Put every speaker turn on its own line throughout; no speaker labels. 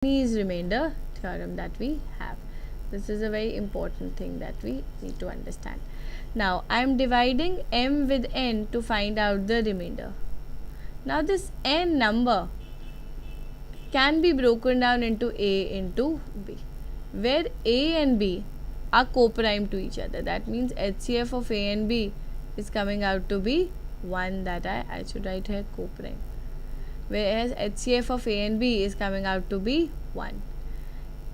Chinese remainder theorem that we have. This is a very important thing that we need to understand. Now I am dividing m with n to find out the remainder. Now this n number can be broken down into a into b, where a and b are co-prime to each other. That means HCF of a and b is coming out to be 1, that I should write here co-prime, whereas HCF of a and b is coming out to be 1,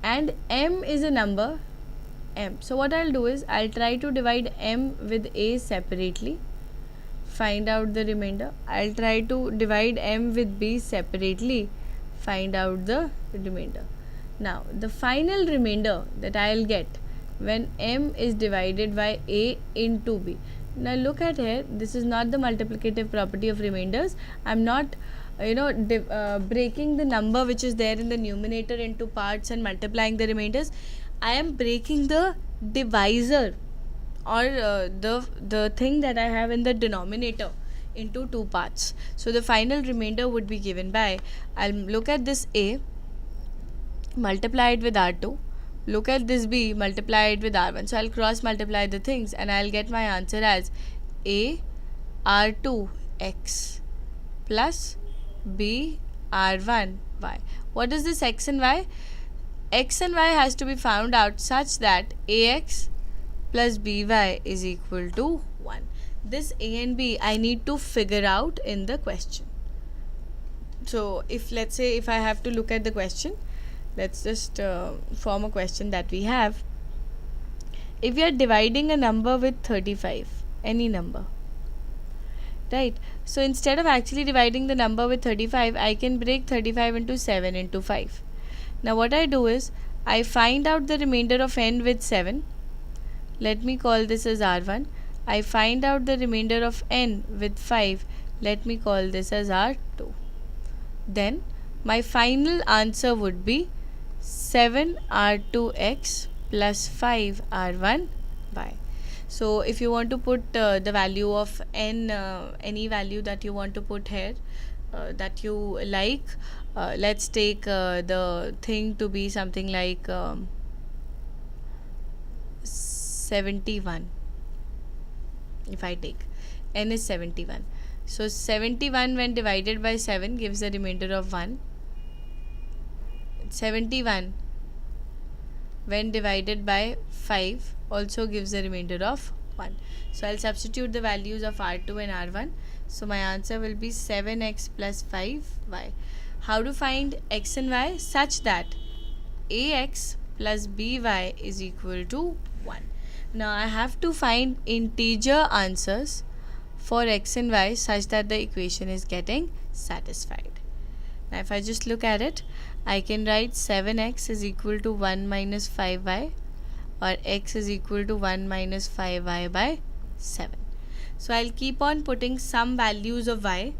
and m is a number m. So what I'll do is I'll try to divide m with a separately, find out the remainder. I'll try to divide m with b separately, find out the remainder. Now the final remainder that I'll get when m is divided by a into b. Now look at here, this is not the multiplicative property of remainders. I'm not breaking the number which is there in the numerator into parts and multiplying the remainders. I am breaking the divisor or the thing that I have in the denominator into two parts. So the final remainder would be given by, I'll look at this a, multiply it with r2, look at this b, multiply it with r1. So I'll cross multiply the things and I'll get my answer as a r2x plus b r1 y. What is this x and y? X and y has to be found out such that ax plus by is equal to 1. This a and b I need to figure out in the question. So if let's say if I have to look at the question, let's just form a question that we have. If we are dividing a number with 35, any number, right? So instead of actually dividing the number with 35, I can break 35 into 7 into 5. Now what I do is I find out the remainder of n with 7. Let me call this as r1. I find out the remainder of n with 5. Let me call this as r2. Then my final answer would be 7 r2x plus 5 r1y. So if you want to put the value of n, any value that you want to put here, that you like, let's take the thing to be something like 71. If I take n is 71, so 71 when divided by 7 gives a remainder of 1. 71 when divided by 5 also gives a remainder of 1. So I'll substitute the values of r2 and r1. So my answer will be 7x plus 5y. How to find x and y? Such that ax plus by is equal to 1. Now I have to find integer answers for x and y such that the equation is getting satisfied. Now if I just look at it, I can write 7x is equal to 1 minus 5y, or x is equal to 1 minus 5y by 7. So I'll keep on putting some values of y,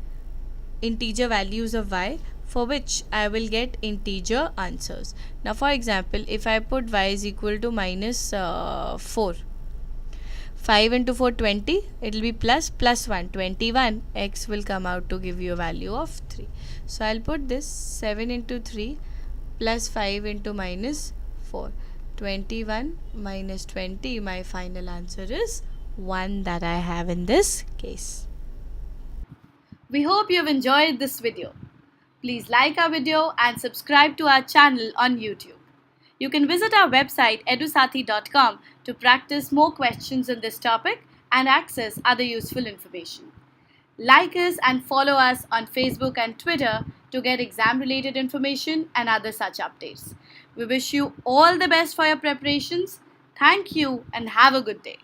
integer values of y, for which I will get integer answers. Now for example, if I put y is equal to minus 4, 5 into 4 20, it will be plus 1 21, x will come out to give you a value of 3. So I'll put this 7 into 3 plus 5 into minus 4, 21 minus 20, my final answer is 1 that I have in this case.
We hope you've enjoyed this video. Please like our video and subscribe to our channel on YouTube. You can visit our website edusathi.com to practice more questions on this topic and access other useful information. Like us and follow us on Facebook and Twitter to get exam related information and other such updates. We wish you all the best for your preparations. Thank you and have a good day.